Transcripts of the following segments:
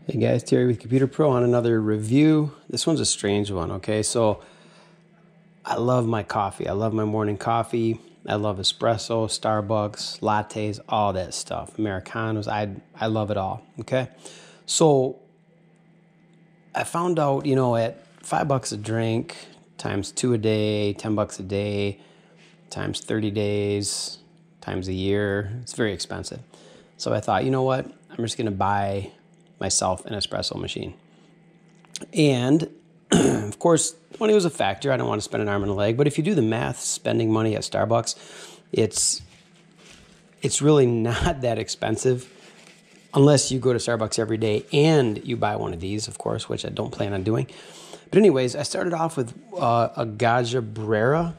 Hey guys, Terry with Computer Pro on another review. This one's a strange one, okay? So I love my coffee. I love my morning coffee. I love espresso, Starbucks, lattes, all that stuff. Americanos, I love it all, okay? So I found out, at $5 a drink times 2 a day, $10 a day, times 30 days, times a year, it's very expensive. So I thought, you know what? I'm just going to buy myself an espresso machine. And of course, money was a factor. I don't want to spend an arm and a leg, but if you do the math, spending money at Starbucks, it's really not that expensive unless you go to Starbucks every day and you buy one of these, of course, which I don't plan on doing. But anyways, I started off with a Gaggia Brera,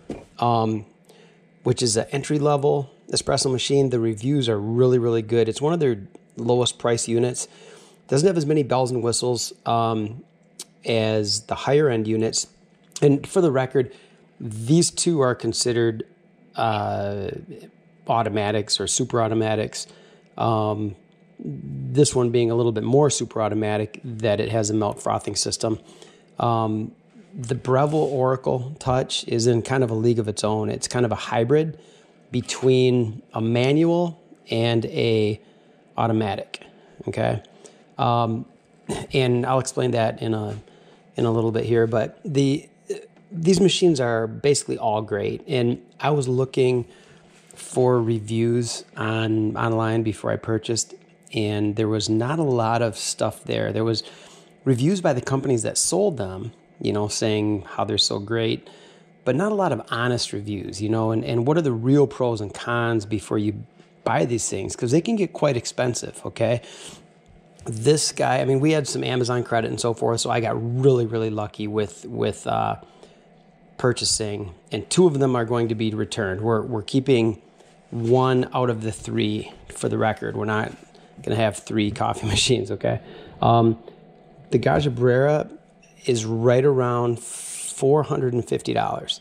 which is an entry-level espresso machine. The reviews are really, really good. It's one of their lowest price units. Doesn't have as many bells and whistles as the higher end units. And for the record, these two are considered automatics or super automatics. This one being a little bit more super automatic, that it has a melt frothing system. The Breville Oracle Touch is in kind of a league of its own. It's kind of a hybrid between a manual and a automatic. Okay. And I'll explain that in a little bit here, but these machines are basically all great. And I was looking for reviews online before I purchased, and there was not a lot of stuff there. There was reviews by the companies that sold them, saying how they're so great, but not a lot of honest reviews, and what are the real pros and cons before you buy these things, because they can get quite expensive, okay? This guy, we had some Amazon credit and so forth, so I got really, really lucky with purchasing, and 2 of them are going to be returned. We're keeping 1 out of the 3 for the record. We're not going to have 3 coffee machines, okay? The Gaggia Brera is right around $450.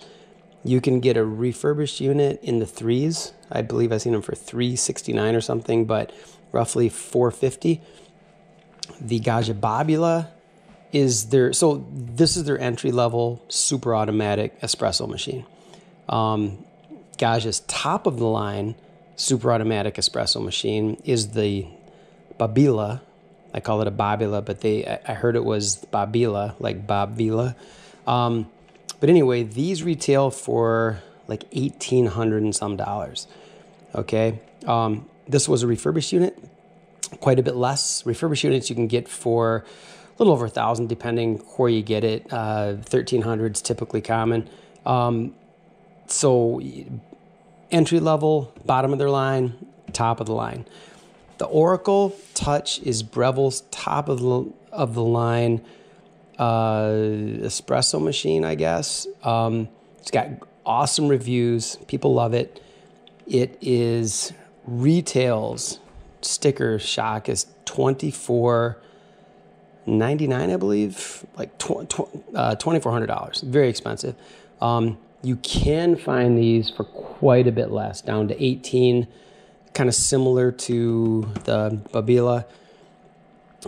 You can get a refurbished unit in the 3s. I believe I've seen them for $369 or something, but roughly $450. The Gaggia Babila is this is their entry-level super automatic espresso machine. Gaggia's top of the line super automatic espresso machine is the Babila. I call it a Babila, but I heard it was Babila, like Bob Vila. But anyway, these retail for like $1,800 and some dollars. Okay, this was a refurbished unit, quite a bit less. Refurbished units you can get for a little over $1,000, depending where you get it. $1,300 is typically common. So entry level, bottom of their line, top of the line. The Oracle Touch is Breville's top of the line espresso machine, I guess. It's got awesome reviews. People love it. It is retails sticker shock is $24.99, I believe, like $2,400. Very expensive. You can find these for quite a bit less, down to $18, kind of similar to the Babila.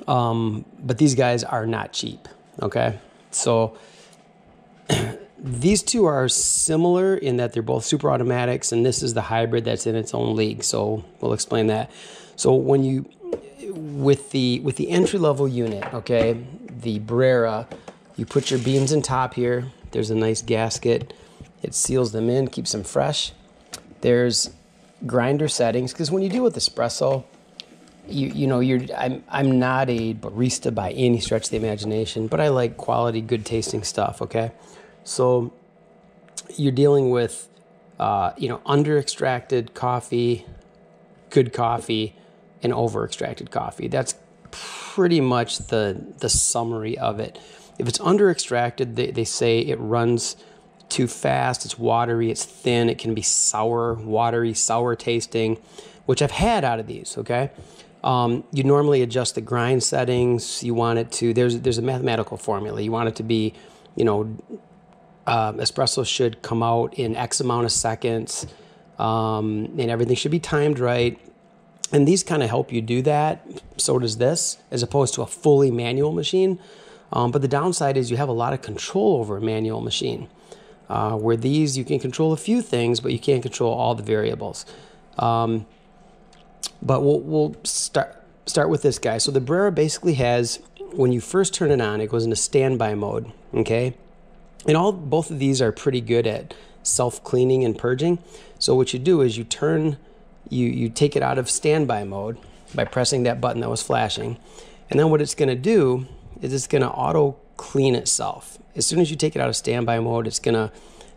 But these guys are not cheap. Okay, so these two are similar in that they're both super automatics, and this is the hybrid that's in its own league. So we'll explain that. So when you with the entry level unit, okay, the Brera, you put your beans in top here. There's a nice gasket. It seals them in, keeps them fresh. There's grinder settings, because when you deal with espresso, I'm not a barista by any stretch of the imagination, but I like quality, good tasting stuff. Okay, so you're dealing with under extracted coffee, good coffee, and over extracted coffee. That's pretty much the summary of it. If it's under extracted, they say it runs too fast, it's watery, it's thin, it can be sour, watery, sour tasting, which I've had out of these. Okay. You normally adjust the grind settings. You want it to, there's a mathematical formula. You want it to be, espresso should come out in X amount of seconds, and everything should be timed right. And these kind of help you do that. So does this, as opposed to a fully manual machine. But the downside is you have a lot of control over a manual machine. Where these, you can control a few things, but you can't control all the variables. But we'll start with this guy. So the Brera basically has, when you first turn it on, it goes into standby mode, okay? And both of these are pretty good at self-cleaning and purging. So what you do is you take it out of standby mode by pressing that button that was flashing. And then what it's going to do is it's going to auto clean itself. As soon as you take it out of standby mode, it's going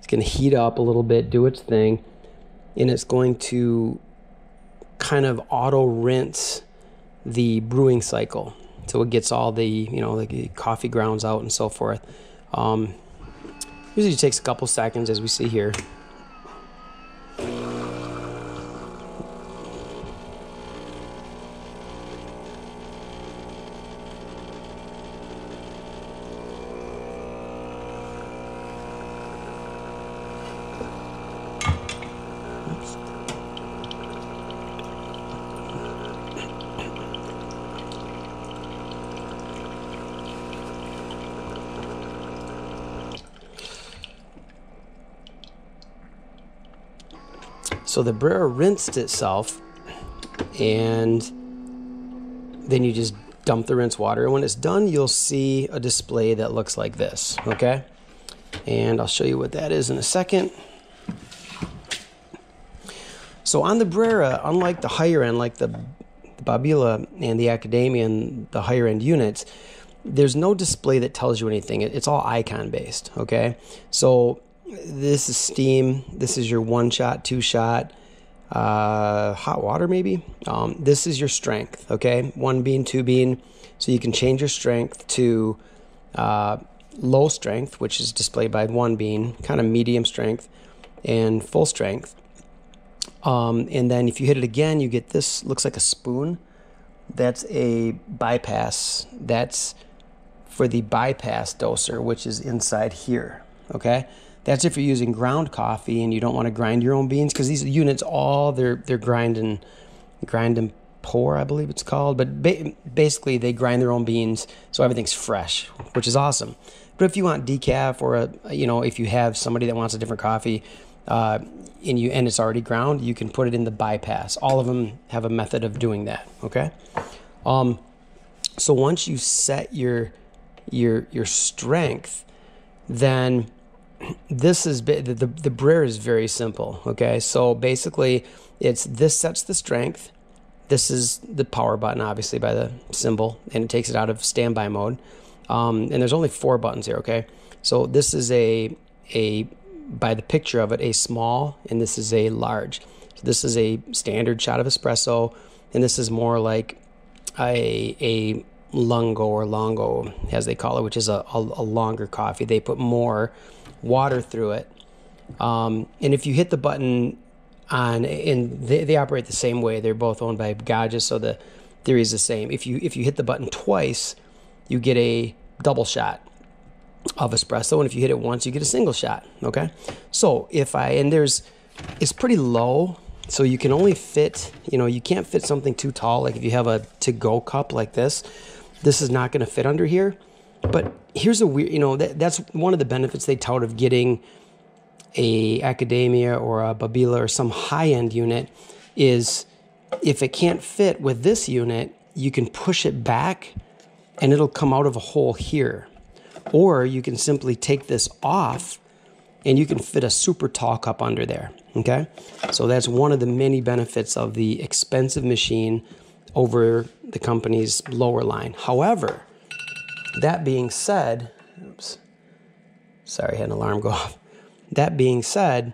to heat up a little bit, do its thing, and it's going to kind of auto rinse the brewing cycle. So it gets all the, like the coffee grounds out and so forth. Usually takes a couple seconds, as we see here. So the Brera rinsed itself, and then you just dump the rinse water. And when it's done, you'll see a display that looks like this, okay? And I'll show you what that is in a second. So on the Brera, unlike the higher end, like the Babila and the Academia and the higher end units, there's no display that tells you anything. It's all icon based, okay? So this is steam. This is your 1-shot, 2-shot, hot water maybe. This is your strength, okay? 1 bean, 2 bean. So you can change your strength to low strength, which is displayed by 1 bean, kind of medium strength, and full strength. And then if you hit it again, you get this, looks like a spoon. That's a bypass. That's for the bypass doser, which is inside here, okay? That's if you're using ground coffee and you don't want to grind your own beans, because these units they're grind and pour, I believe it's called. But basically they grind their own beans, so everything's fresh, which is awesome. But if you want decaf, or if you have somebody that wants a different coffee, and it's already ground, you can put it in the bypass. All of them have a method of doing that, okay? So once you set your strength, then this is the Brera is very simple, okay? So basically, this sets the strength. This is the power button, obviously, by the symbol, and it takes it out of standby mode. And there's only 4 buttons here, okay? So this is by the picture of it, a small, and this is a large. So this is a standard shot of espresso, and this is more like a lungo or longo, as they call it, which is a longer coffee. They put more water through it. And if you hit the button on, and they operate the same way. They're both owned by Gaggia, so the theory is the same. If you hit the button twice, you get a double shot of espresso, and if you hit it once, you get a single shot, okay? So it's pretty low, so you can only fit, you can't fit something too tall. Like if you have a to-go cup like this is not going to fit under here. But here's a weird, that's one of the benefits they tout of getting a Academia or a Babila or some high-end unit is if it can't fit with this unit, you can push it back and it'll come out of a hole here. Or you can simply take this off and you can fit a super tall cup under there, okay? So that's one of the many benefits of the expensive machine over the company's lower line. However, that being said, oops, sorry, I had an alarm go off. That being said,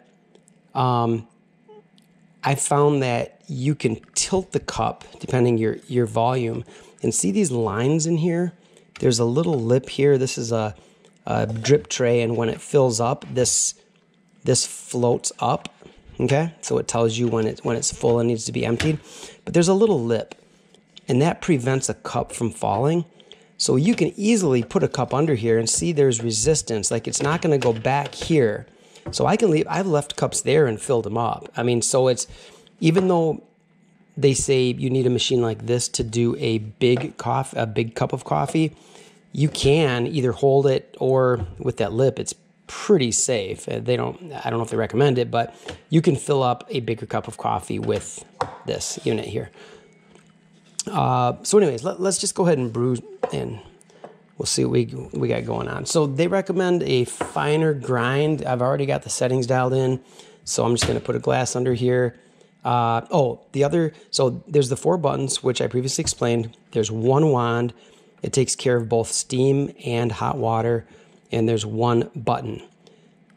I found that you can tilt the cup depending your volume, and see these lines in here? There's a little lip here. This is a drip tray, and when it fills up, this floats up, okay? So it tells you when it's full and needs to be emptied. But there's a little lip, and that prevents a cup from falling. So you can easily put a cup under here and see there's resistance. Like it's not going to go back here. So I've left cups there and filled them up. I mean, so it's, even though they say you need a machine like this to do a big cup of coffee. You can either hold it or with that lip, it's pretty safe. I don't know if they recommend it, but you can fill up a bigger cup of coffee with this unit here. So anyways, let's just go ahead and brew, and we'll see what we got going on. So they recommend a finer grind. I've already got the settings dialed in, so I'm just going to put a glass under here. So there's the 4 buttons, which I previously explained. There's 1 wand. It takes care of both steam and hot water. And there's 1 button.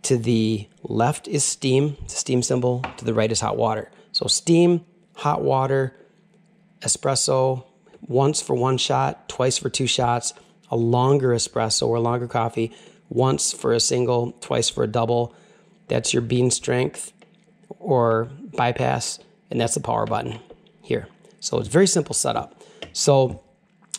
To the left is steam, it's a steam symbol. To the right is hot water. So steam, hot water, espresso, once for 1 shot, twice for 2 shots, a longer espresso or longer coffee, once for a single, twice for a double. That's your bean strength or bypass, and that's the power button here. So it's very simple setup. So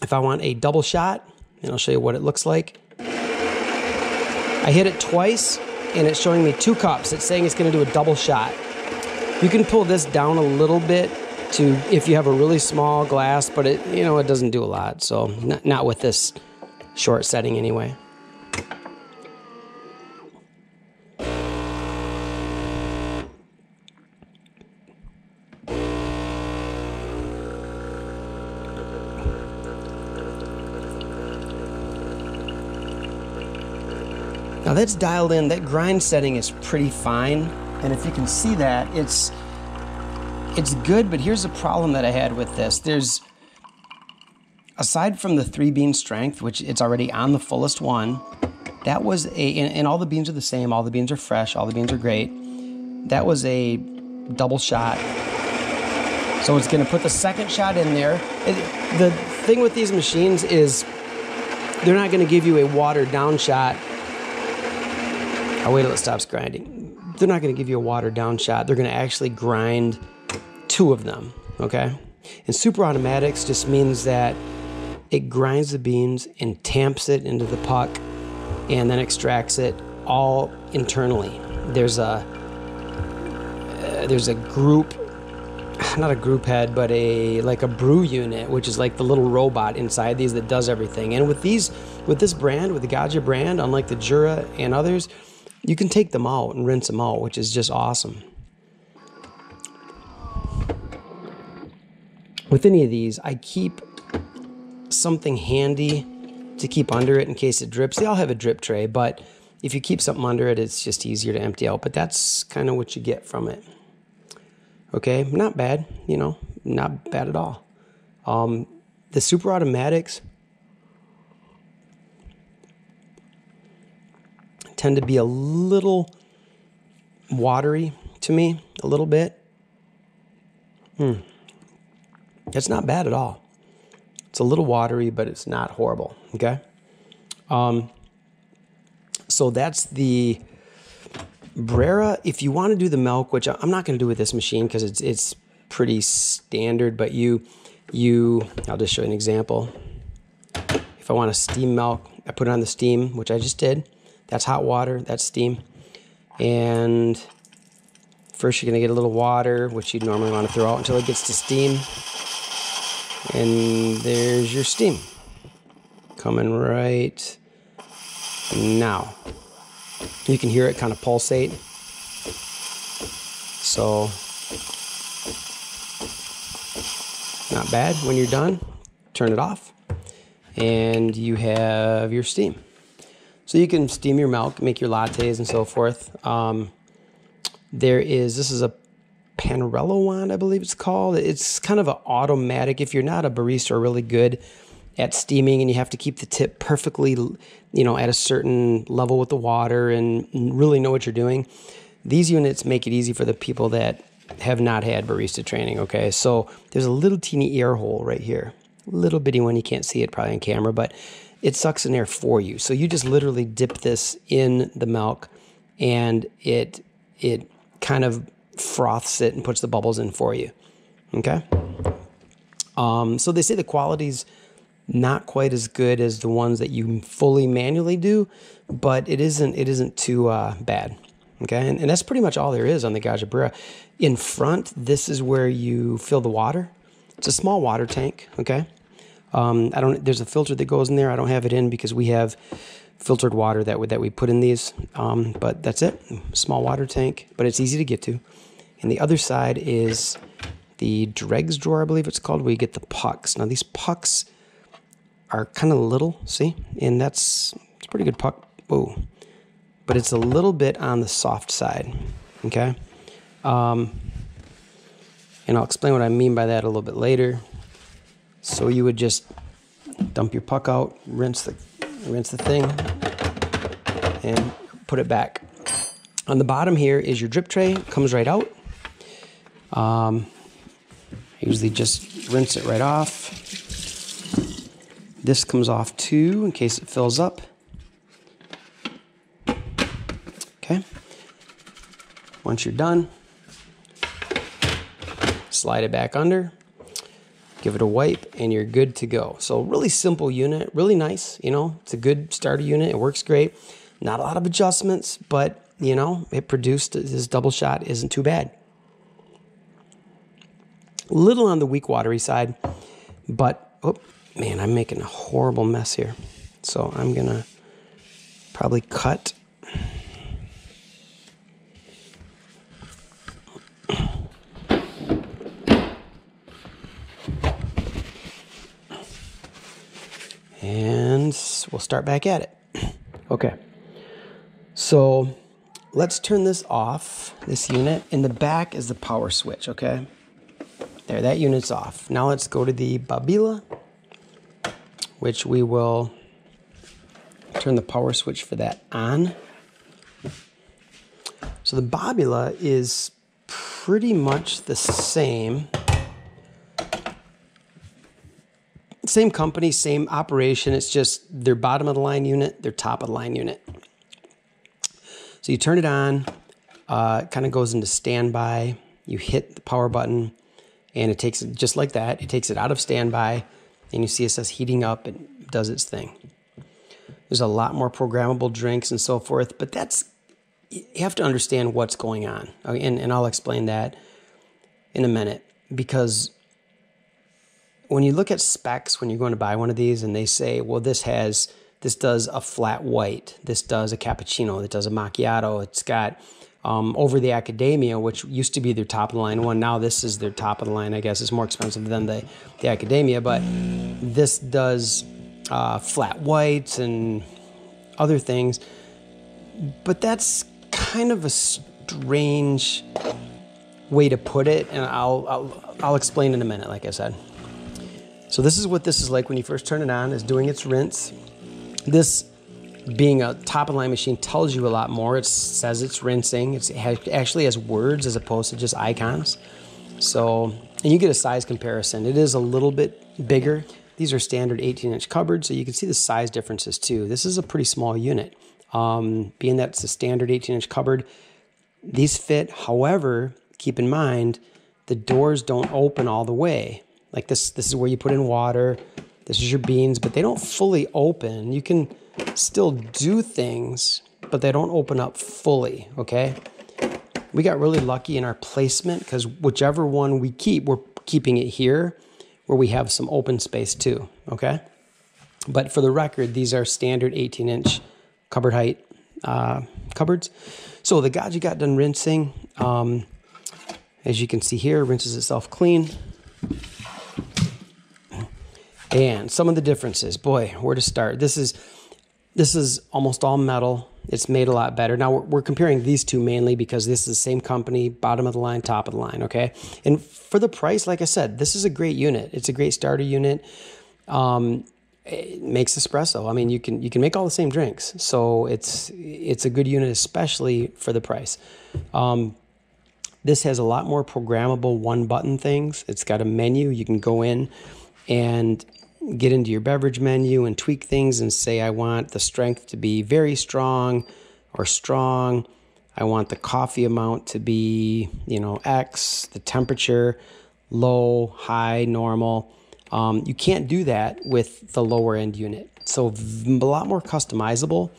if I want a double shot, and I'll show you what it looks like. I hit it twice, and it's showing me 2 cups. It's saying it's going to do a double shot. You can pull this down a little bit to if you have a really small glass, but it doesn't do a lot. So not with this short setting anyway. Now that's dialed in, that grind setting is pretty fine. And if you can see that, it's good, but here's the problem that I had with this. There's, aside from the 3 bean strength, which it's already on the fullest one, that was and all the beans are the same, all the beans are fresh, all the beans are great. That was a double shot. So it's gonna put the second shot in there. The thing with these machines is they're not gonna give you a watered down shot. I'll wait till it stops grinding. They're not going to give you a watered down shot. They're going to actually grind 2 of them, okay? And super automatics just means that it grinds the beans and tamps it into the puck and then extracts it all internally. There's a group, not a group head, but like a brew unit, which is like the little robot inside these that does everything. And with this brand, with the Gaggia brand, unlike the Jura and others, you can take them out and rinse them out, which is just awesome. With any of these, I keep something handy to keep under it in case it drips. They all have a drip tray, but if you keep something under it, it's just easier to empty out. But that's kind of what you get from it. Okay, not bad, not bad at all. The super automatics tend to be a little watery to me, a little bit. It's not bad at all. It's a little watery, but it's not horrible, okay? So that's the Brera. If you want to do the milk, which I'm not going to do with this machine because it's pretty standard, but I'll just show you an example. If I want to steam milk, I put it on the steam, which I just did. That's hot water, that's steam. And first you're gonna get a little water, which you'd normally want to throw out until it gets to steam. And there's your steam. Coming right now. You can hear it kind of pulsate. So, not bad. When you're done, turn it off. And you have your steam. So you can steam your milk, make your lattes and so forth. This is a Panarello wand, I believe it's called. It's kind of an automatic. If you're not a barista or really good at steaming and you have to keep the tip perfectly, at a certain level with the water and really know what you're doing, these units make it easy for the people that have not had barista training, okay? So there's a little teeny air hole right here. Little bitty one, you can't see it probably on camera, but it sucks in air for you. So you just literally dip this in the milk and it kind of froths it and puts the bubbles in for you, okay? So they say the quality's not quite as good as the ones that you fully manually do, but it isn't too bad, Okay, and that's pretty much all there is on the Gaggia Brera. In front, this is where you fill the water. It's a small water tank, okay? There's a filter that goes in there. I don't have it in because we have filtered water that we put in these, but that's it. Small water tank, but it's easy to get to. And the other side is the dregs drawer, I believe it's called, where you get the pucks. Now, these pucks are kind of little, see? And it's a pretty good puck. Whoa. But it's a little bit on the soft side, okay? And I'll explain what I mean by that a little bit later. So you would just dump your puck out, rinse the thing, and put it back. On the bottom here is your drip tray. It comes right out. I usually just rinse it right off. This comes off too in case it fills up. Okay. Once you're done, slide it back under, give it a wipe, and you're good to go. So really simple unit, really nice. You know, it's a good starter unit. It works great. Not a lot of adjustments, but you know, it produced this double shot isn't too bad. A little on the weak watery side, but oh man, I'm making a horrible mess here. So I'm gonna probably cut. And we'll start back at it. Okay. So let's turn this off, this unit. In the back is the power switch, okay? There, that unit's off. Now let's go to the Babila, which we will turn the power switch for that on. So the Babila is pretty much the same. Same company, same operation. It's just their bottom of the line unit, their top of the line unit. So you turn it on, it kind of goes into standby. You hit the power button and it takes it just like that. It takes it out of standby and you see it says heating up and does its thing. There's a lot more programmable drinks and so forth, but you have to understand what's going on. And I'll explain that in a minute, because when you look at specs, when you're going to buy one of these and they say, well, this does a flat white, this does a cappuccino, it does a macchiato, it's got over the Academia, which used to be their top of the line one. Now this is their top of the line. I guess it's more expensive than the Academia, but this does flat whites and other things. But that's kind of a strange way to put it, and I'll explain in a minute, like I said. So this is what this is like when you first turn it on, is doing its rinse. This, being a top-of-the-line machine, tells you a lot more. It says it's rinsing. It actually has words as opposed to just icons. So, and you get a size comparison. It is a little bit bigger. These are standard 18-inch cupboards, so you can see the size differences too. This is a pretty small unit. Being that it's a standard 18-inch cupboard, these fit. However, keep in mind, the doors don't open all the way. Like this is where you put in water. This is your beans, but they don't fully open. You can still do things, but they don't open up fully, okay? We got really lucky in our placement because whichever one we keep, we're keeping it here where we have some open space too, okay? But for the record, these are standard 18-inch cupboard height cupboards. So the Gaggia got done rinsing. As you can see here, rinses itself clean. And some of the differences, boy, where to start? This is almost all metal. It's made a lot better. Now we're comparing these two mainly because this is the same company, bottom of the line, top of the line, okay? And for the price, like I said, this is a great unit. It's a great starter unit. It makes espresso. I mean, you can make all the same drinks. So it's a good unit, especially for the price. This has a lot more programmable one-button things. It's got a menu. You can go in and get into your beverage menu and tweak things and say, I want the strength to be very strong or strong. I want the coffee amount to be, X, the temperature, low, high, normal. You can't do that with the lower end unit. So a lot more customizable.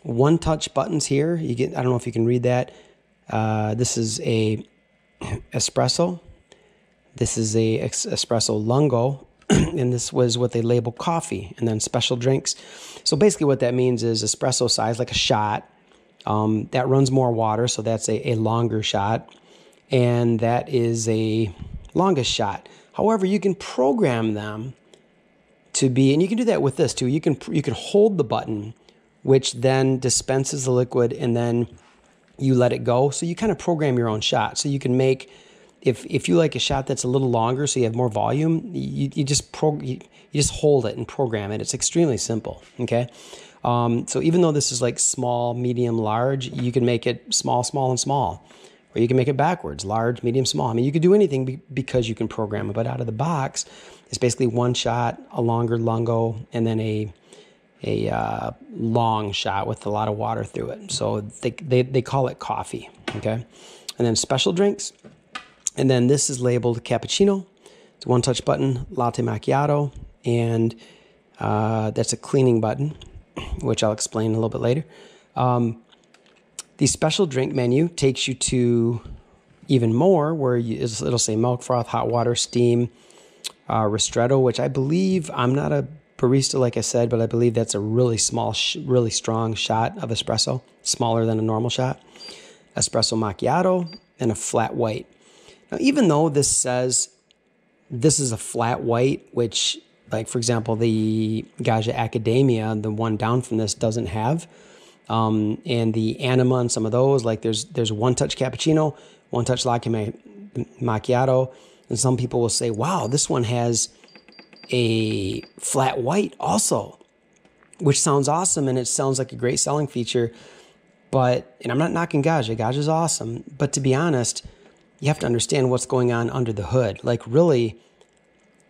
one-touch buttons here. You get, I don't know if you can read that. This is a espresso. This is a Expresso Lungo, and this was what they label coffee, and then special drinks. So basically what that means is espresso size, like a shot. That runs more water, so that's a longer shot, and that is a longest shot. However, you can program them to be, and you can do that with this too. You can hold the button, which then dispenses the liquid, and then you let it go. So you kind of program your own shot. So you can make, if you like a shot that's a little longer, so you have more volume, you just hold it and program it. It's extremely simple. Okay. So even though this is like small, medium, large, you can make it small, small, and small, or you can make it backwards, large, medium, small. I mean, you could do anything because you can program it. But out of the box, it's basically one shot, a longer lungo, and then a long shot with a lot of water through it. So they call it coffee. Okay, and then special drinks, and then this is labeled cappuccino. It's a one-touch button, latte macchiato, and that's a cleaning button, which I'll explain a little bit later. The special drink menu takes you to even more, where it'll say milk froth, hot water, steam, ristretto, which I believe, I'm not a barista like I said, but I believe that's a really small, really strong shot of espresso, smaller than a normal shot. Espresso macchiato, and a flat white. Now, even though this says this is a flat white, which, like, for example, the Gaggia Academia, the one down from this, doesn't have. And the Anima and some of those, like there's one-touch cappuccino, one-touch latte macchiato, and some people will say, wow, this one has a flat white also, which sounds awesome, and it sounds like a great selling feature. But, and I'm not knocking Gaggia, Gaggia's awesome, but to be honest, you have to understand what's going on under the hood. Like, really,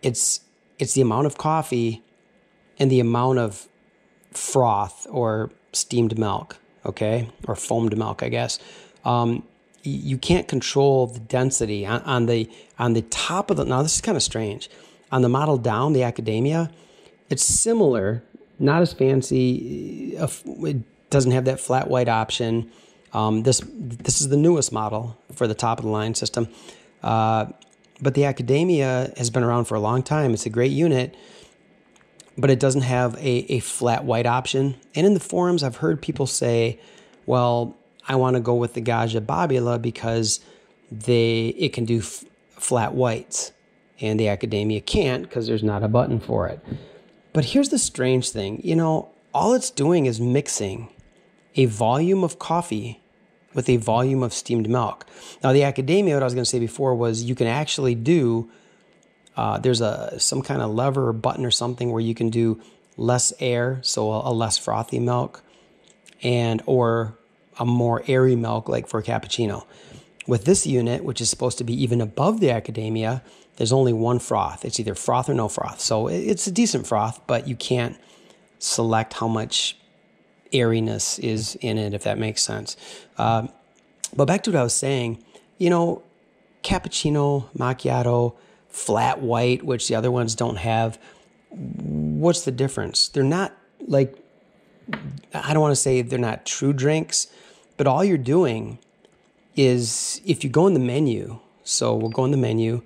it's the amount of coffee and the amount of froth or steamed milk, okay, or foamed milk, I guess. You can't control the density on the top of the. Now, this is kind of strange. On the model down, the Academia, it's similar, not as fancy. It doesn't have that flat white option. This is the newest model for the top of the line system. But the Academia has been around for a long time. It's a great unit, but it doesn't have a flat white option. And in the forums, I've heard people say, well, I want to go with the Gaggia Babila because it can do flat whites, and the Academia can't because there's not a button for it. But here's the strange thing. You know, all it's doing is mixing a volume of coffee with a volume of steamed milk. Now, the Academia, what I was going to say before was you can actually do, there's some kind of lever or button or something where you can do less air, so a less frothy milk, or a more airy milk, like for a cappuccino. With this unit, which is supposed to be even above the Academia, there's only one froth. It's either froth or no froth. So it's a decent froth, but you can't select how much airiness is in it, if that makes sense. But back to what I was saying, you know, cappuccino, macchiato, flat white, which the other ones don't have, what's the difference? They're not like, I don't want to say they're not true drinks, but all you're doing is, if you go in the menu, so we'll go in the menu,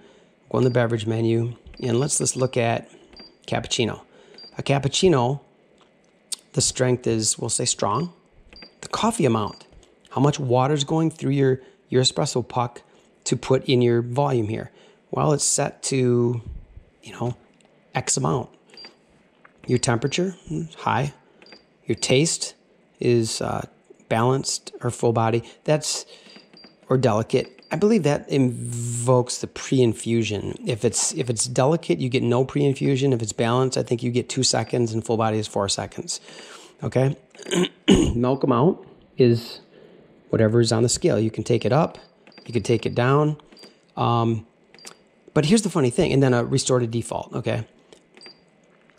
go in the beverage menu, and let's just look at cappuccino. A cappuccino, the strength is, we'll say strong. The coffee amount, how much water is going through your espresso puck to put in your volume here? Well, it's set to, X amount. Your temperature, high. Your taste is balanced or full body. Or delicate. I believe that invokes the pre-infusion. If it's delicate, you get no pre-infusion. If it's balanced, I think you get 2 seconds, and full body is 4 seconds. Okay? Milk amount is whatever is on the scale. You can take it up, you can take it down. But here's the funny thing, and then a restore to default, okay?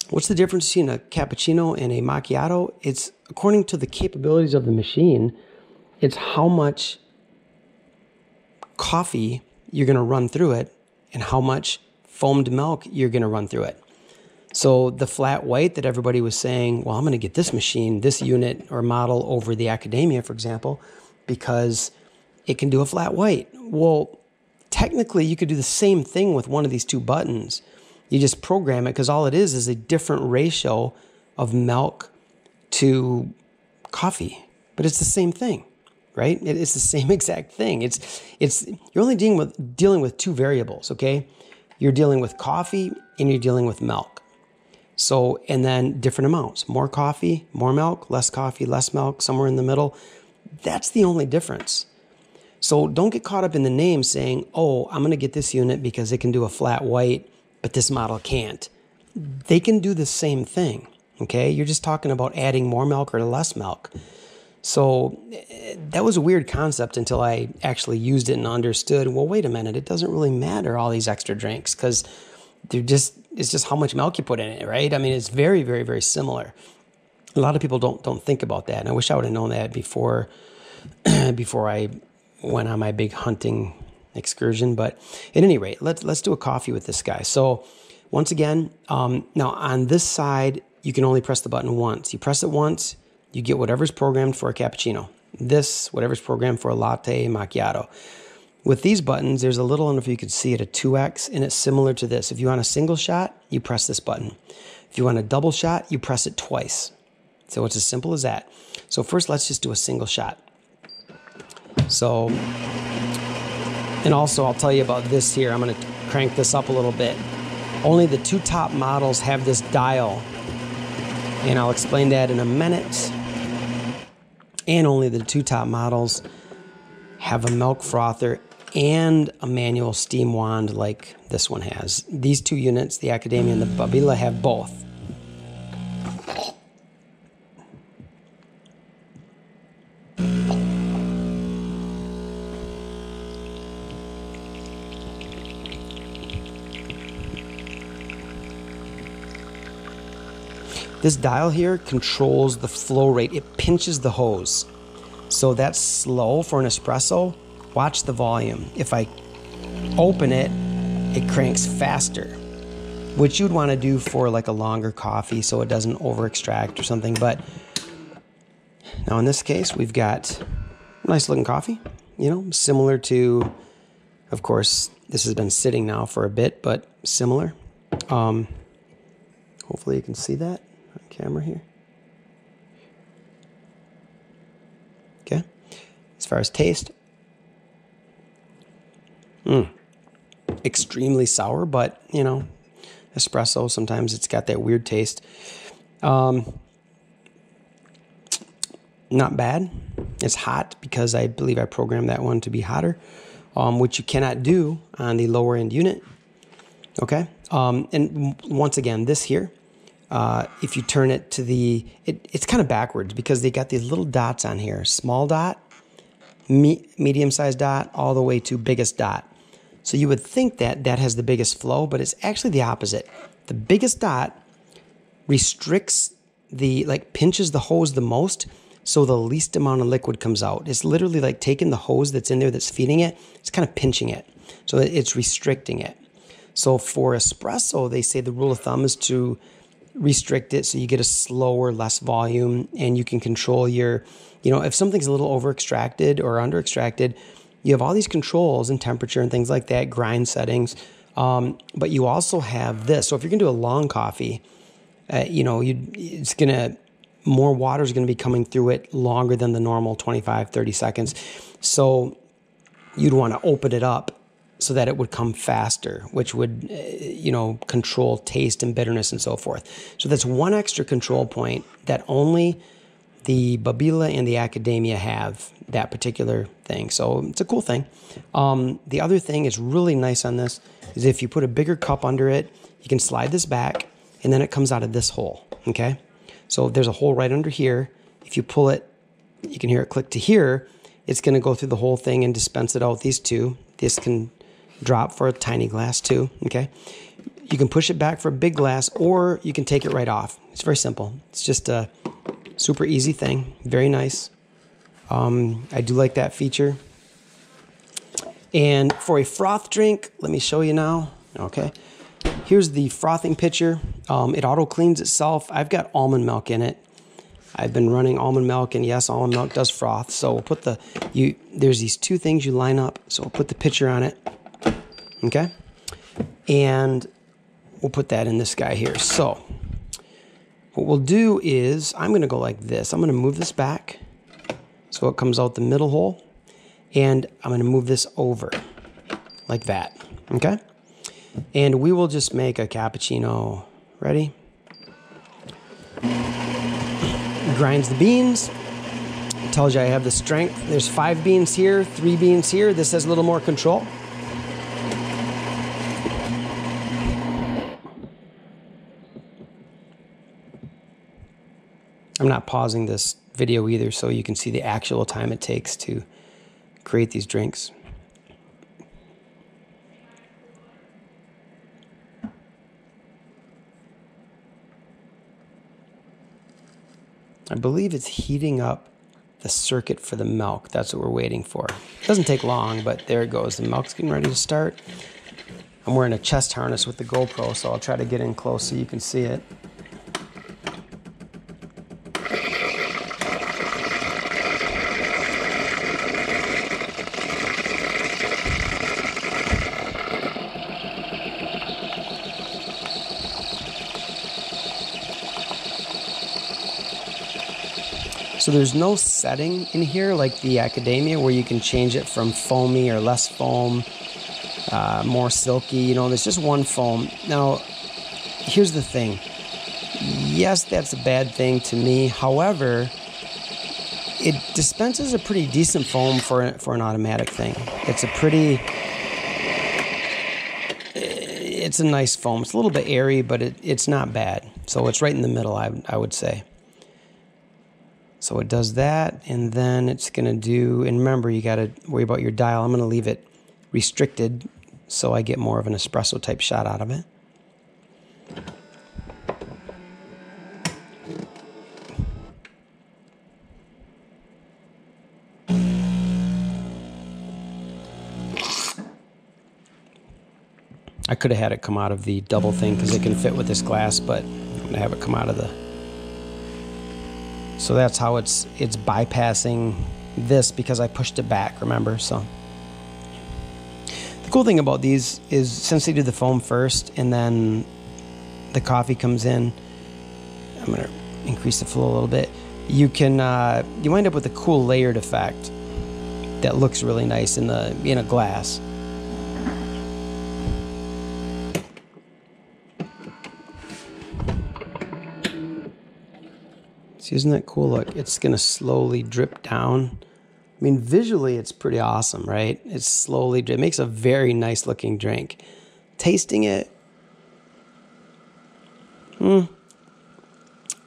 What's the difference between a cappuccino and a macchiato? It's according to the capabilities of the machine, it's how much coffee you're going to run through it and how much foamed milk you're going to run through it. So the flat white that everybody was saying, well, I'm going to get this machine, this unit or model over the Academia, for example, because it can do a flat white. Well, technically you could do the same thing with one of these two buttons. You just program it, because all it is a different ratio of milk to coffee, but it's the same thing, right? It's the same exact thing. You're only dealing with two variables, okay? You're dealing with coffee and you're dealing with milk. So, and then different amounts, more coffee, more milk, less coffee, less milk, somewhere in the middle. That's the only difference. So don't get caught up in the name saying, oh, I'm going to get this unit because it can do a flat white, but this model can't. They can do the same thing, okay? You're just talking about adding more milk or less milk. So that was a weird concept until I actually used it and understood, well, wait a minute, it doesn't really matter all these extra drinks, because it's just how much milk you put in it, right? I mean, it's very, very, very similar. A lot of people don't think about that, and I wish I would have known that before I went on my big hunting excursion. But at any rate, let's do a coffee with this guy. So once again, now on this side, you can only press the button once. You press it once, you get whatever's programmed for a cappuccino. This, whatever's programmed for a latte macchiato. With these buttons, there's a little, I don't know if you can see it, a 2X, and it's similar to this. If you want a single shot, you press this button. If you want a double shot, you press it twice. So it's as simple as that. So first, let's just do a single shot. So, and also I'll tell you about this here. I'm going to crank this up a little bit. Only the two top models have this dial, and I'll explain that in a minute. And only the two top models have a milk frother and a manual steam wand like this one has. These two units, the Academia and the Babila, have both. This dial here controls the flow rate. It pinches the hose. So that's slow for an espresso. Watch the volume. If I open it, it cranks faster, which you'd want to do for like a longer coffee so it doesn't over extract or something. But now in this case, we've got a nice looking coffee, similar to, of course, this has been sitting now for a bit, but similar. Hopefully you can see that on camera here. Okay. As far as taste, extremely sour, but espresso, sometimes it's got that weird taste. Not bad. It's hot because I believe I programmed that one to be hotter, which you cannot do on the lower end unit. Okay. And once again, this here, if you turn it to it's kind of backwards because they got these little dots on here, small dot, medium-sized dot, all the way to biggest dot. So you would think that has the biggest flow, but it's actually the opposite. The biggest dot restricts pinches the hose the most, so the least amount of liquid comes out. It's literally like taking the hose that's in there that's feeding it, it's kind of pinching it. So it's restricting it. So for espresso, they say the rule of thumb is to restrict it so you get a slower, less volume, and you can control your, if something's a little over extracted or under extracted, you have all these controls and temperature and things like that, grind settings. But you also have this. So if you're going to do a long coffee, more water is going to be coming through it longer than the normal 25, 30 seconds. So you'd want to open it up so that it would come faster, which would, control taste and bitterness and so forth. So that's one extra control point that only the Babila and the Academia have, that particular thing. So it's a cool thing. The other thing is really nice on this is if you put a bigger cup under it, you can slide this back and then it comes out of this hole, okay? So there's a hole right under here. If you pull it, you can hear it click to here. It's going to go through the whole thing and dispense it out, these two. This can drop for a tiny glass too, okay? You can push it back for a big glass or you can take it right off. It's very simple. It's just a super easy thing. Very nice. I do like that feature. And for a froth drink, let me show you now. Okay. Here's the frothing pitcher. It auto cleans itself. I've got almond milk in it. I've been running almond milk, and yes, almond milk does froth. So we'll put there's these two things you line up. So we'll put the pitcher on it, okay? And we'll put that in this guy here. So what we'll do is I'm going to go like this. I'm going to move this back so it comes out the middle hole, and I'm going to move this over like that, okay? And we will just make a cappuccino. Ready? Grinds the beans. It tells you I have the strength. There's 5 beans here, 3 beans here. This has a little more control. I'm not pausing this video either, so you can see the actual time it takes to create these drinks. I believe it's heating up the circuit for the milk. That's what we're waiting for. It doesn't take long, but there it goes. The milk's getting ready to start. I'm wearing a chest harness with the GoPro, so I'll try to get in close so you can see it. So there's no setting in here like the Academia where you can change it from foamy or less foam, more silky, you know, there's just one foam. Now, here's the thing. Yes, that's a bad thing to me. However, it dispenses a pretty decent foam for an automatic thing. It's a nice foam. It's a little bit airy, but it's not bad. So it's right in the middle, I would say. So it does that, and then it's going to do, and remember, you got to worry about your dial. I'm going to leave it restricted so I get more of an espresso type shot out of it. I could have had it come out of the double thing because it can fit with this glass, but I'm going to have it come out of the... So that's how it's bypassing this because I pushed it back, remember? So the cool thing about these is since they do the foam first and then the coffee comes in, I'm going to increase the flow a little bit. You can you wind up with a cool layered effect that looks really nice in a glass. See, isn't that cool? Look, it's going to slowly drip down. I mean, visually, it's pretty awesome, right? It's slowly, it makes a very nice looking drink. Tasting it,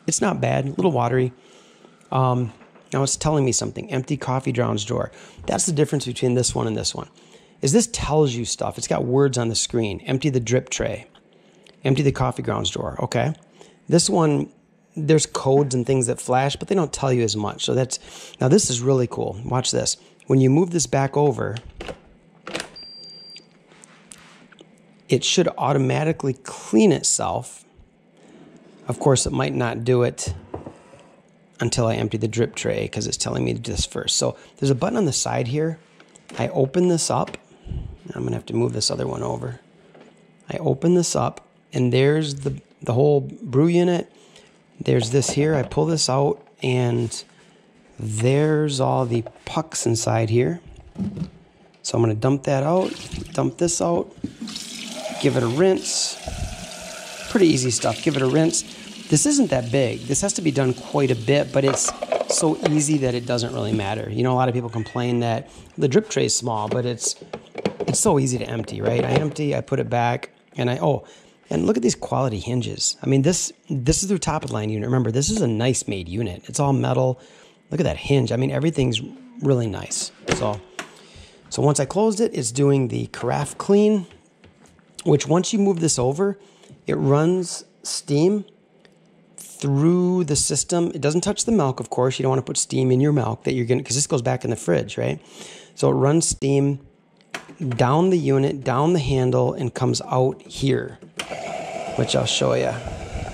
it's not bad, a little watery. Now it's telling me something. Empty coffee grounds drawer. That's the difference between this one and this one. Is this tells you stuff. It's got words on the screen. Empty the drip tray. Empty the coffee grounds drawer. Okay. This one, there's codes and things that flash, but they don't tell you as much. So now this is really cool. Watch this. When you move this back over, it should automatically clean itself. Of course, it might not do it until I empty the drip tray because it's telling me to do this first. So there's a button on the side here. I open this up. I'm going to have to move this other one over. I open this up, and there's the whole brew unit. There's this here. I pull this out, and there's all the pucks inside here. So I'm going to dump that out, dump this out, give it a rinse. Pretty easy stuff. Give it a rinse. This isn't that big. This has to be done quite a bit, but it's so easy that it doesn't really matter. You know, a lot of people complain that the drip tray is small, but it's so easy to empty, right? I empty, I put it back, and and look at these quality hinges. I mean, this is their top of line unit. Remember, this is a nice made unit. It's all metal. Look at that hinge. I mean, everything's really nice. So once I closed it, it's doing the carafe clean, which once you move this over, it runs steam through the system. It doesn't touch the milk, of course. You don't want to put steam in your milk that you're going to, because this goes back in the fridge, right? So it runs steam down the unit, down the handle, and comes out here, which I'll show you.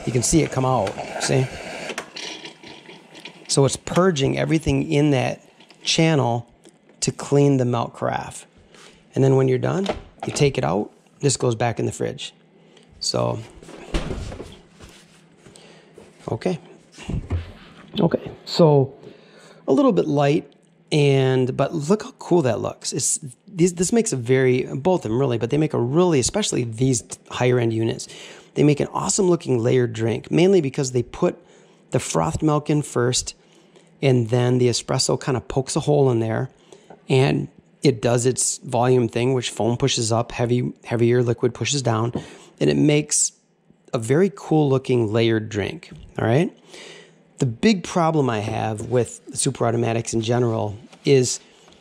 You can see it come out, see? So it's purging everything in that channel to clean the milk carafe. And then when you're done, you take it out. This goes back in the fridge. So, okay. So a little bit light, but look how cool that looks. This makes both of them really, but they make especially these higher end units, they make an awesome looking layered drink, mainly because they put the frothed milk in first, and then the espresso kind of pokes a hole in there, and it does its volume thing, which foam pushes up, heavier liquid pushes down, and it makes a very cool looking layered drink. All right. The big problem I have with super automatics in general is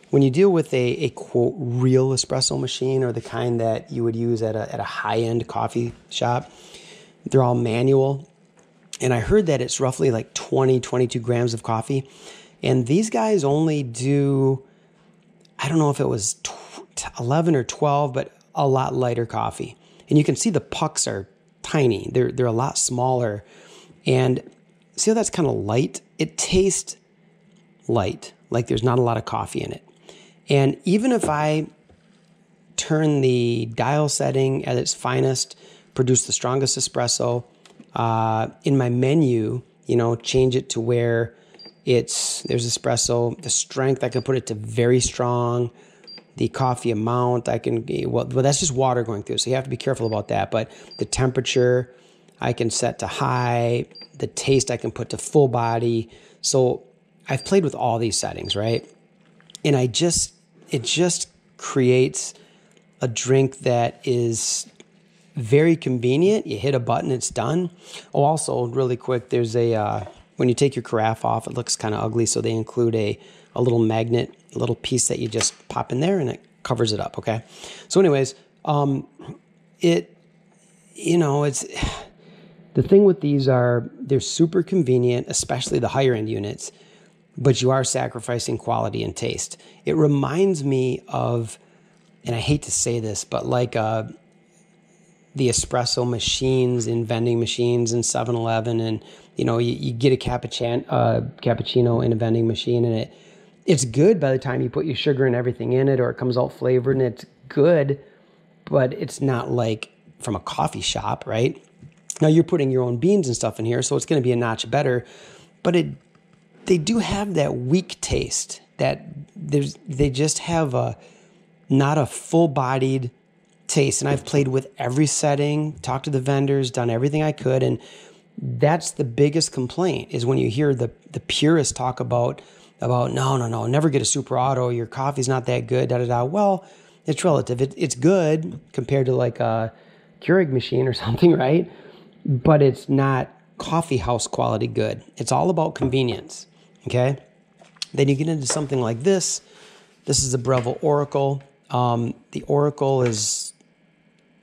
when you deal with a quote real espresso machine, or the kind that you would use at a high-end coffee shop, they're all manual. And I heard that it's roughly like 22 grams of coffee. And these guys only do, I don't know if it was 11 or 12, but a lot lighter coffee. And you can see the pucks are tiny. They're a lot smaller. And see how that's kind of light? It tastes light, like there's not a lot of coffee in it. And even if I turn the dial setting at its finest, produce the strongest espresso, in my menu, change it to where there's espresso, the strength, I can put it to very strong, the coffee amount, well, that's just water going through, so you have to be careful about that. But the temperature, I can set to high, the taste I can put to full body. So I've played with all these settings, right? And it just creates a drink that is very convenient. You hit a button, it's done. Oh, also really quick, there's when you take your carafe off, it looks kind of ugly. So they include a little magnet, a little piece that you just pop in there and it covers it up. Okay. So anyways, it's, the thing with these they're super convenient, especially the higher end units, but you are sacrificing quality and taste. It reminds me of, and I hate to say this, but like the espresso machines in vending machines in 7-Eleven, and you get a cappuccino in a vending machine, and it's good by the time you put your sugar and everything in it, or it comes out flavored and it's good, but it's not like from a coffee shop, right? Now you're putting your own beans and stuff in here, so it's going to be a notch better, but they do have that weak taste that they just have not a full-bodied taste. And I've played with every setting, talked to the vendors, done everything I could, and that's the biggest complaint is when you hear the purists talk about no, never get a super auto, your coffee's not that good, da-da-da. Well, it's relative. It's good compared to like a Keurig machine or something, right? But it's not coffee house quality good. It's all about convenience, okay? Then you get into something like this. This is the Breville Oracle. The Oracle is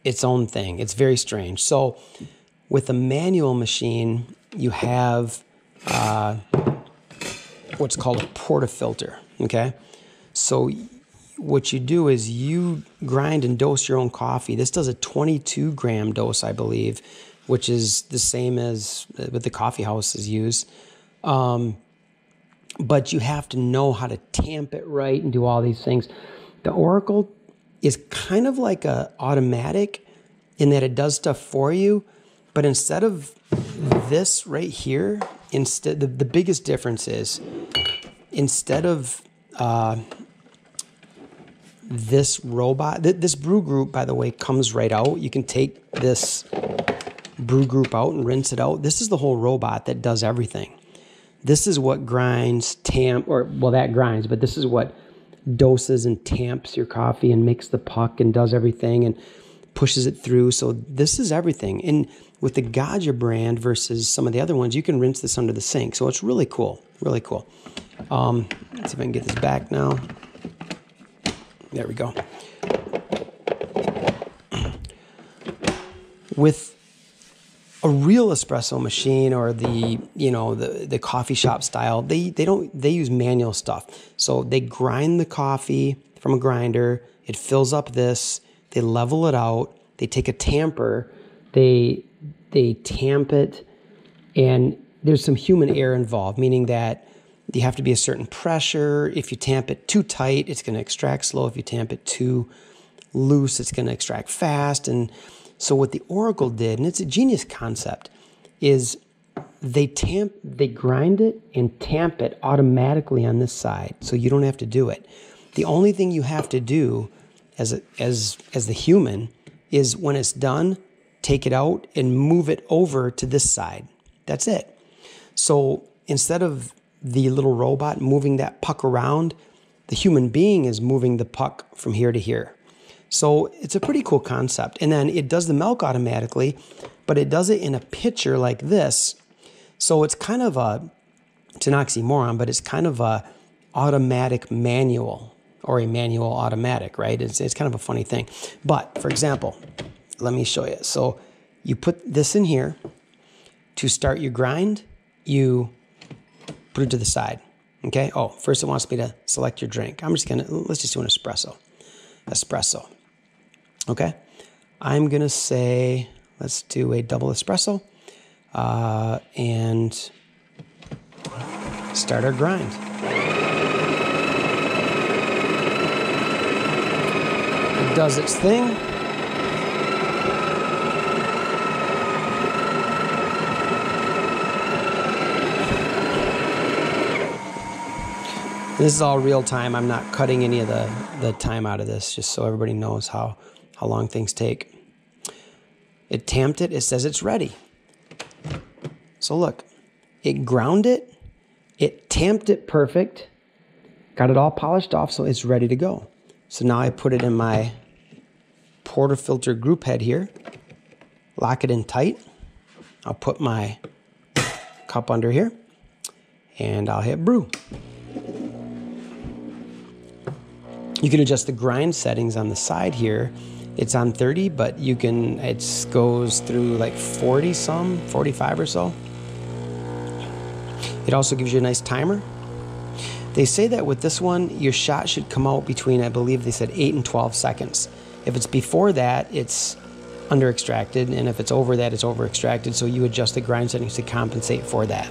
its own thing. It's very strange. So with a manual machine, you have what's called a portafilter, okay? So what you do is you grind and dose your own coffee. This does a 22 gram dose, I believe, which is the same as what the coffee houses use. But you have to know how to tamp it right and do all these things. The Oracle is kind of like a automatic in that it does stuff for you, but instead of this right here, the biggest difference is instead of this robot, this brew group, by the way, comes right out. You can take this brew group out and rinse it out. This is the whole robot that does everything. This is what grinds, that grinds, but this is what doses and tamps your coffee and makes the puck and does everything and pushes it through. So this is everything. And with the Gaggia brand versus some of the other ones, you can rinse this under the sink. So it's really cool, really cool. Let's see if I can get this back now. There we go. With a real espresso machine or the coffee shop style, they use manual stuff. So they grind the coffee from a grinder. It fills up this. They level it out. They take a tamper. They tamp it And there's some human error involved, meaning that you have to be a certain pressure. If you tamp it too tight, it's going to extract slow. If you tamp it too loose, it's going to extract fast. And so what the Oracle did, and it's a genius concept, is they grind it and tamp it automatically on this side, so you don't have to do it. The only thing you have to do as the human is when it's done, take it out and move it over to this side. That's it. So instead of the little robot moving that puck around, the human being is moving the puck from here to here. So it's a pretty cool concept. And then it does the milk automatically, but it does it in a pitcher like this. So it's kind of it's an oxymoron, but it's kind of a automatic manual or a manual automatic, right? It's kind of a funny thing. But for example, let me show you. So you put this in here. To start your grind, you put it to the side, okay? Oh, first it wants me to select your drink. Let's just do an espresso, okay? I'm gonna say, let's do a double espresso and start our grind. It does its thing. This is all real time. I'm not cutting any of the time out of this, just so everybody knows how long things take. It tamped it. It says it's ready. So look, it ground it. It tamped it perfect. Got it all polished off, so it's ready to go. So now I put it in my portafilter group head here. Lock it in tight. I'll put my cup under here, and I'll hit brew. You can adjust the grind settings on the side here. It's on 30, but it goes through like 40 some, 45 or so. It also gives you a nice timer. They say that with this one, your shot should come out between, I believe they said 8 and 12 seconds. If it's before that, it's under extracted, and if it's over that, it's over extracted, so you adjust the grind settings to compensate for that.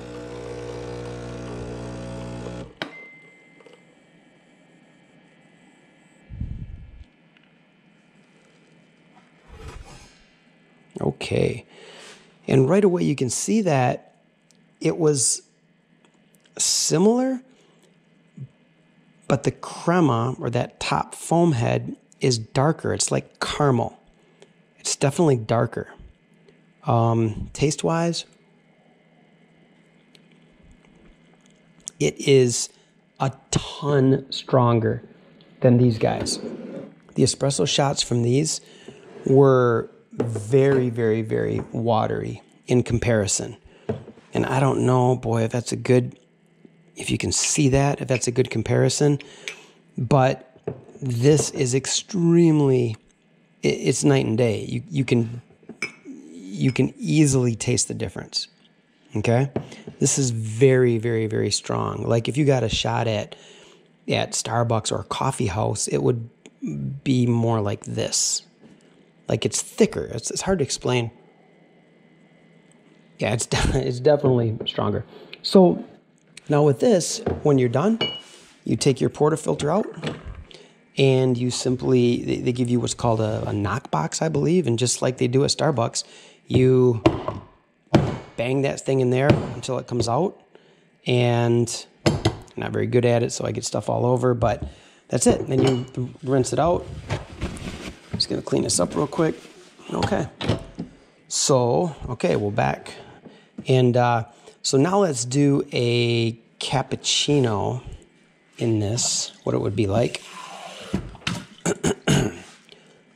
Okay, and right away you can see that it was similar, but the crema, or that top foam head, is darker. It's like caramel. It's definitely darker. Taste-wise, it is a ton stronger than these guys. The espresso shots from these were very, very, very watery in comparison. And I don't know, boy, if you can see that, if that's a good comparison. But this is extremely, it's night and day. You can easily taste the difference. Okay? This is very, very, very strong. Like if you got a shot at Starbucks or a coffee house, it would be more like this. Like it's thicker. It's hard to explain. Yeah, it's definitely stronger. So now with this, when you're done, you take your portafilter out, and you simply, they give you what's called a knock box, I believe, and just like they do at Starbucks, you bang that thing in there until it comes out. And I'm not very good at it, so I get stuff all over, but that's it. Then you rinse it out. Just gonna clean this up real quick. Okay. So, we're back. And so now let's do a cappuccino in this, what it would be like.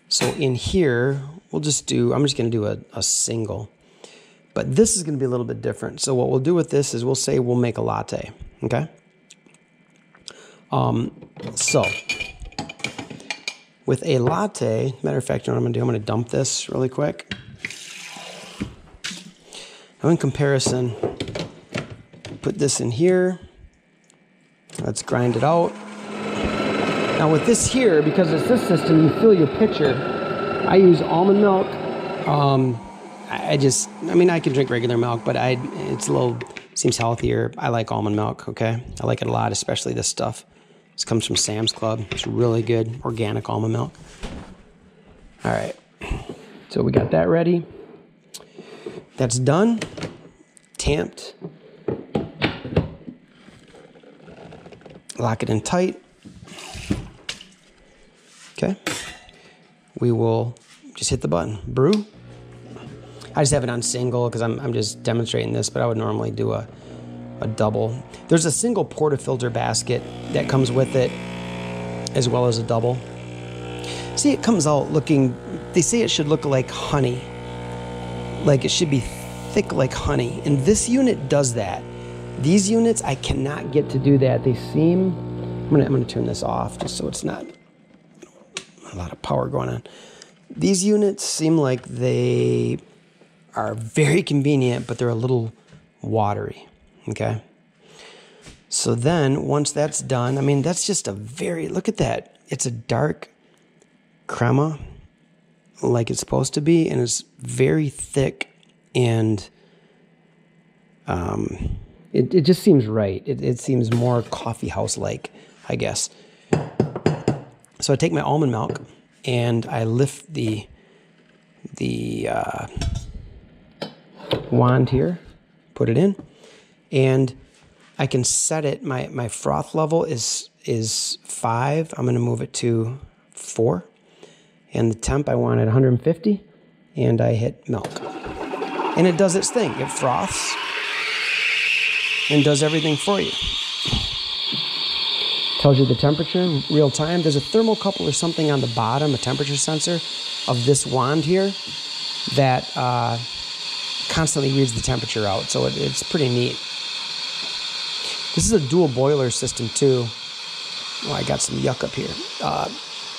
So in here, I'm just gonna do a single. But this is gonna be a little bit different. So what we'll do with this is we'll make a latte, okay? So with a latte, matter of fact, you know what I'm gonna do? I'm gonna dump this really quick. Now in comparison, put this in here. Let's grind it out. Now with this here, because it's this system, you fill your pitcher. I use almond milk. I mean, I can drink regular milk, but seems healthier. I like almond milk, okay? I like it a lot, especially this stuff. This comes from Sam's Club. It's really good, organic almond milk. All right, so we got that ready. That's done, tamped. Lock it in tight. Okay. We will just hit the button. Brew. I just have it on single because I'm just demonstrating this, but I would normally do a double. There's a single portafilter basket that comes with it, as well as a double. See, it comes out looking, they say it should look like honey. Like it should be thick like honey. And this unit does that. These units, I cannot get to do that. They seem, I'm gonna turn this off just so it's not a lot of power going on. These units seem like they are very convenient, but they're a little watery, okay? So then, once that's done, I mean, that's just look at that. It's a dark crema, like it's supposed to be, and it's very thick, and it just seems right. It seems more coffee house-like, I guess. So I take my almond milk, and I lift the wand here, put it in, and I can set it. My froth level is 5. I'm going to move it to 4, and the temp I want at 150, and I hit milk, and it does its thing. It froths and does everything for you. Tells you the temperature in real time. There's a thermocouple or something on the bottom, a temperature sensor of this wand here that constantly reads the temperature out. So it's pretty neat. This is a dual boiler system too. Oh, I got some yuck up here.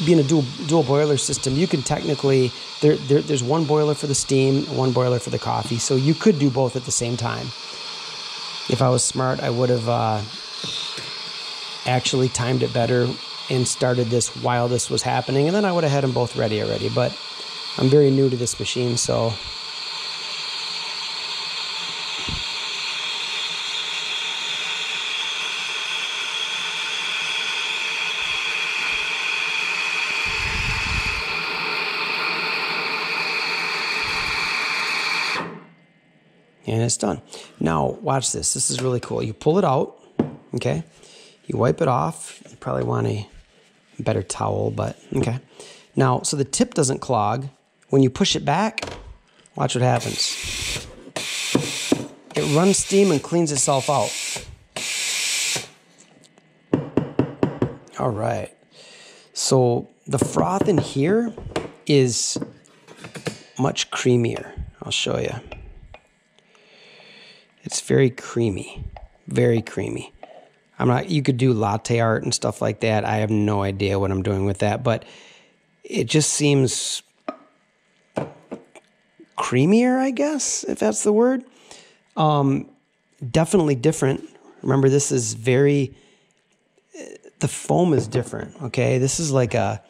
Being a dual boiler system, you can technically, there's one boiler for the steam, one boiler for the coffee. So you could do both at the same time. If I was smart, I would have actually timed it better and started this while this was happening, and then I would have had them both ready already. But I'm very new to this machine, so and it's done. Now, watch this. This is really cool. You pull it out, okay? You wipe it off. You probably want a better towel, but okay. Now, so the tip doesn't clog. When you push it back, watch what happens. It runs steam and cleans itself out. All right. So the froth in here is much creamier. I'll show you. It's very creamy, very creamy. You could do latte art and stuff like that. I have no idea what I'm doing with that, but it just seems creamier, I guess, if that's the word. Definitely different. Remember, this is the foam is different, okay? This is like a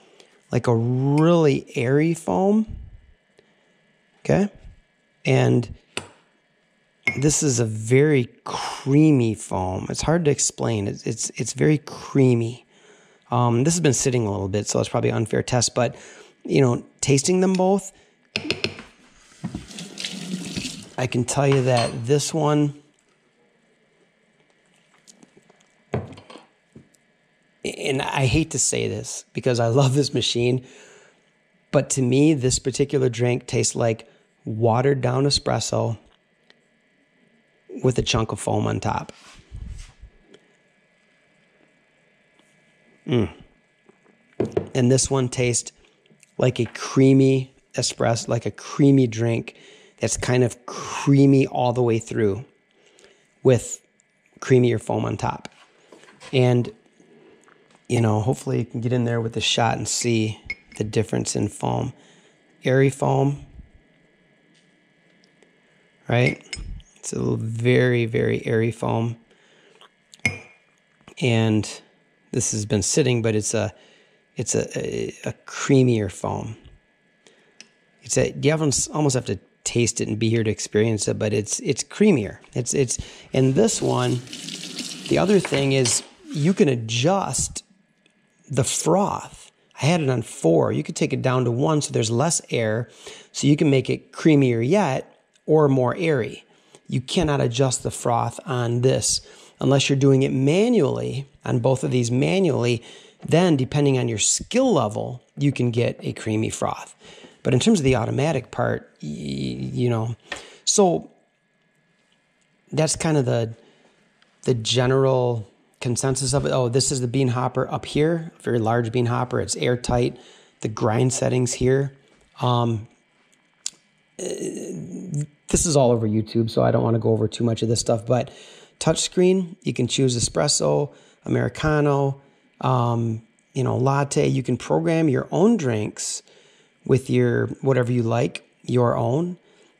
really airy foam, okay? And this is a very creamy foam. It's hard to explain. It's very creamy. This has been sitting a little bit, so it's probably an unfair test. But, tasting them both, I can tell you that this one, and I hate to say this because I love this machine, but to me, this particular drink tastes like watered down espresso with a chunk of foam on top. And this one tastes like a creamy espresso, like a creamy drink that's kind of creamy all the way through with creamier foam on top. And, hopefully you can get in there with the shot and see the difference in foam. Airy foam, right? It's a very, very airy foam. And this has been sitting, but it's a creamier foam. You almost have to taste it and be here to experience it, but it's creamier. And this one, the other thing is you can adjust the froth. I had it on 4. You could take it down to 1 so there's less air, so you can make it creamier yet or more airy. You cannot adjust the froth on this unless you're doing it manually, on both of these manually. Then, depending on your skill level, you can get a creamy froth. But in terms of the automatic part, so that's kind of the general consensus of it. Oh, this is the bean hopper up here, very large bean hopper. It's airtight. The grind settings here. This is all over YouTube, so I don't want to go over too much of this stuff. But touchscreen, you can choose espresso, Americano, latte. You can program your own drinks with your whatever you like, your own,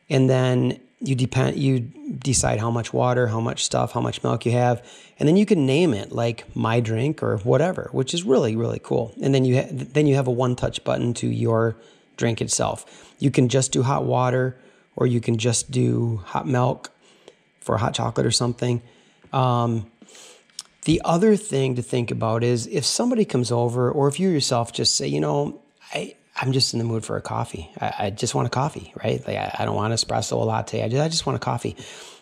and then you decide how much water, how much stuff, how much milk you have, and then you can name it like my drink or whatever, which is really, really cool. And then you have a one-touch button to your drink itself. You can just do hot water, or you can just do hot milk for hot chocolate or something. The other thing to think about is if somebody comes over, or if you yourself just say, I'm just in the mood for a coffee. I just want a coffee, right? Like I don't want espresso, a latte. I just want a coffee.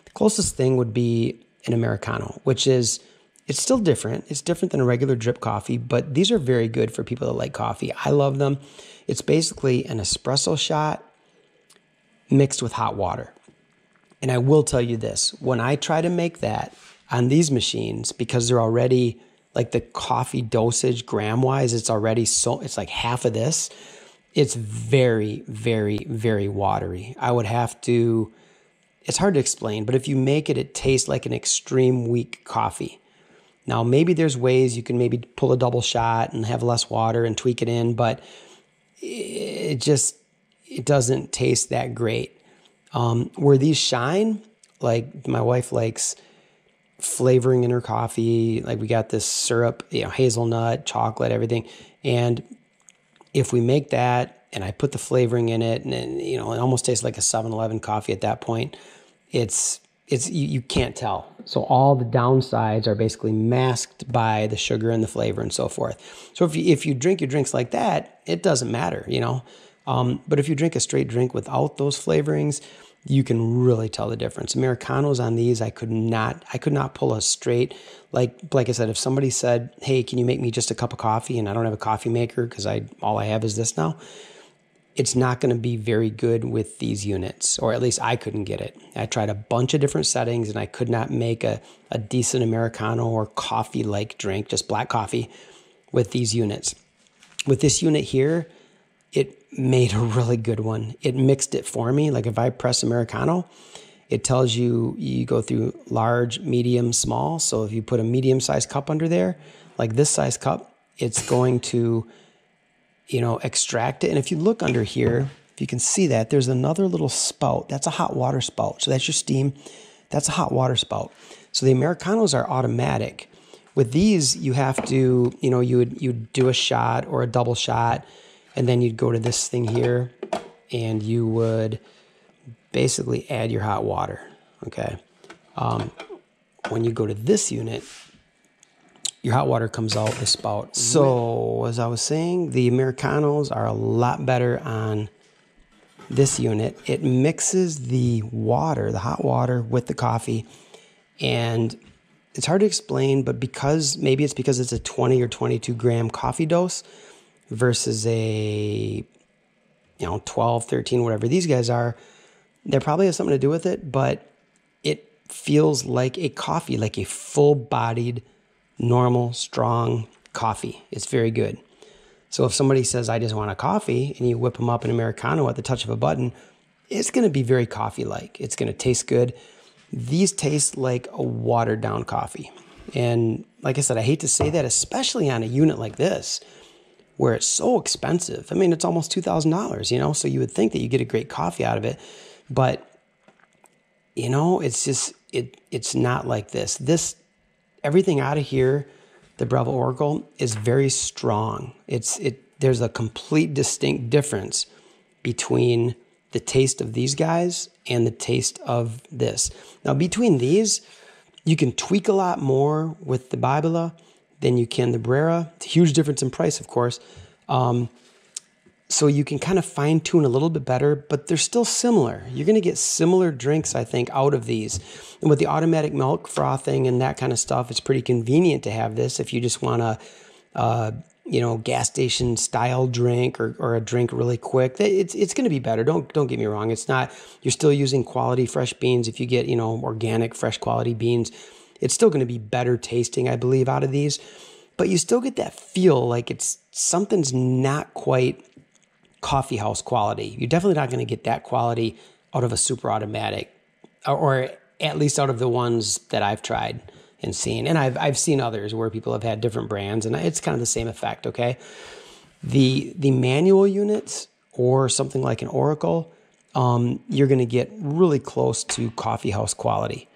The closest thing would be an Americano, which is, it's still different. It's different than a regular drip coffee, but these are very good for people that like coffee. I love them. It's basically an espresso shot mixed with hot water. And I will tell you this, when I try to make that on these machines, because they're already like the coffee dosage gram wise, it's like half of this. It's very, very, very watery. It's hard to explain, but if you make it, it tastes like an extreme weak coffee. Now, maybe there's ways you can maybe pull a double shot and have less water and tweak it in, but it doesn't taste that great. Where these shine, like my wife likes flavoring in her coffee. Like we got this syrup, hazelnut, chocolate, everything. And if we make that and I put the flavoring in it and it almost tastes like a 7-Eleven coffee at that point, you can't tell. So all the downsides are basically masked by the sugar and the flavor and so forth. So if you drink your drinks like that, it doesn't matter, But if you drink a straight drink without those flavorings, you can really tell the difference. Americanos on these, I could not pull a straight, like I said, if somebody said, hey, can you make me just a cup of coffee? And I don't have a coffee maker because all I have is this now. It's not going to be very good with these units, or at least I couldn't get it. I tried a bunch of different settings and I could not make a decent Americano or coffee-like drink, just black coffee, with these units. With this unit here, it made a really good one. It mixed it for me. Like if I press Americano, it tells you go through large, medium, small. So if you put a medium-sized cup under there, like this size cup, it's going to, extract it. And if you look under here, if you can see that, there's another little spout. That's a hot water spout. So that's your steam. That's a hot water spout. So the Americanos are automatic. With these, you have to, you'd do a shot or a double shot, and then you'd go to this thing here and you would basically add your hot water, okay? When you go to this unit, your hot water comes out the spout. So as I was saying, the Americanos are a lot better on this unit. It mixes the water, the hot water, with the coffee. And it's hard to explain, but maybe it's because it's a 20 or 22 gram coffee dose, versus a 12, 13, whatever these guys are. There probably has something to do with it, but it feels like a coffee, like a full-bodied, normal, strong coffee. It's very good. So if somebody says, I just want a coffee, and you whip them up an Americano at the touch of a button, it's going to be very coffee-like. It's going to taste good. These taste like a watered-down coffee. And like I said, I hate to say that, especially on a unit like this, where it's so expensive. I mean, it's almost $2,000, so you would think that you get a great coffee out of it. But, it's just, it's not like this. Everything out of here, the Breville Oracle, is very strong. There's a complete distinct difference between the taste of these guys and the taste of this. Now, between these, you can tweak a lot more with the Babila than you can the Brera. It's a huge difference in price, of course. So you can kind of fine tune a little bit better, but they're still similar. You're going to get similar drinks, I think, out of these. And with the automatic milk frothing and that kind of stuff, it's pretty convenient to have this if you just want a, gas station style drink or a drink really quick. It's going to be better. Don't get me wrong. It's not. You're still using quality fresh beans. If you get organic fresh quality beans, it's still going to be better tasting, I believe, out of these. But you still get that feel like something's not quite coffee house quality. You're definitely not going to get that quality out of a super automatic, or at least out of the ones that I've tried and seen. And I've seen others where people have had different brands, and it's kind of the same effect, okay? The manual units or something like an Oracle, you're going to get really close to coffee house quality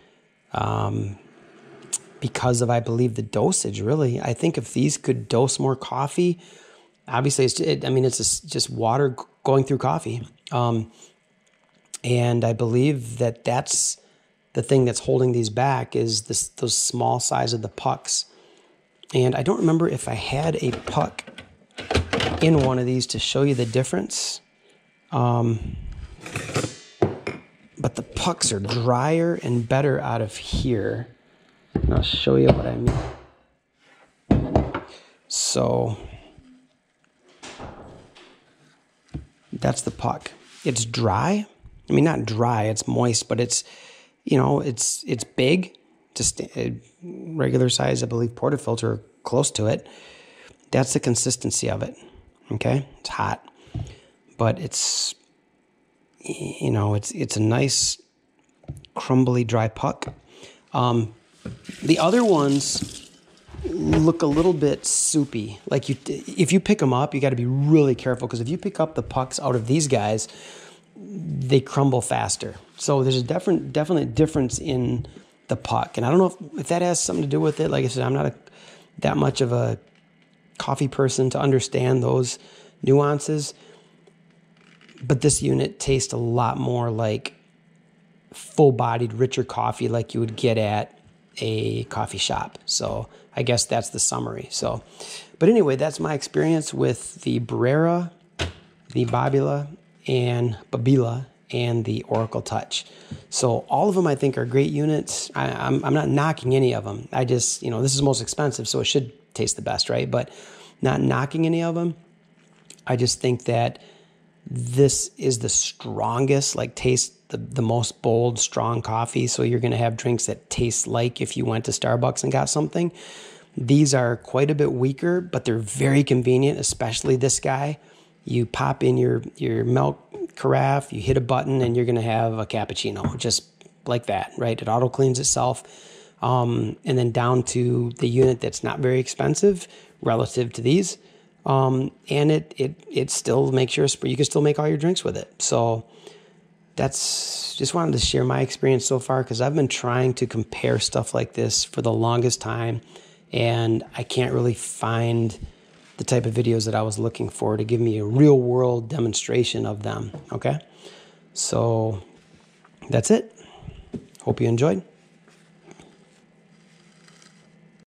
because of, I believe, the dosage, really. I think if these could dose more coffee, obviously, it's just water going through coffee. And I believe that's the thing that's holding these back is those small size of the pucks. And I don't remember if I had a puck in one of these to show you the difference. But the pucks are drier and better out of here. And I'll show you what I mean. So that's the puck. It's dry. I mean, not dry, it's moist, but it's big, just a regular size, I believe, portafilter, close to it. That's the consistency of it, okay? It's hot, but it's a nice, crumbly, dry puck. The other ones look a little bit soupy. Like if you pick them up, you got to be really careful, because if you pick up the pucks out of these guys, they crumble faster. So there's a definite difference in the puck. And I don't know if that has something to do with it. Like I said, I'm not that much of a coffee person to understand those nuances. But this unit tastes a lot more like full-bodied, richer coffee like you would get at a coffee shop. So I guess that's the summary. But anyway, that's my experience with the Brera, the Babila and the Oracle Touch. So all of them I think are great units. I'm not knocking any of them. I just, this is most expensive, so it should taste the best, right? But not knocking any of them. I just think that this is the strongest, taste the most bold, strong coffee. So you're going to have drinks that taste like if you went to Starbucks and got something. These are quite a bit weaker, but they're very convenient, especially this guy. You pop in your milk carafe, you hit a button, and you're going to have a cappuccino, just like that, right? It auto cleans itself. And then down to the unit that's not very expensive relative to these. And it still makes you can still make all your drinks with it. So that's just wanted to share my experience so far, because I've been trying to compare stuff like this for the longest time, and I can't really find the type of videos that I was looking for to give me a real world demonstration of them. Okay. So that's it. Hope you enjoyed.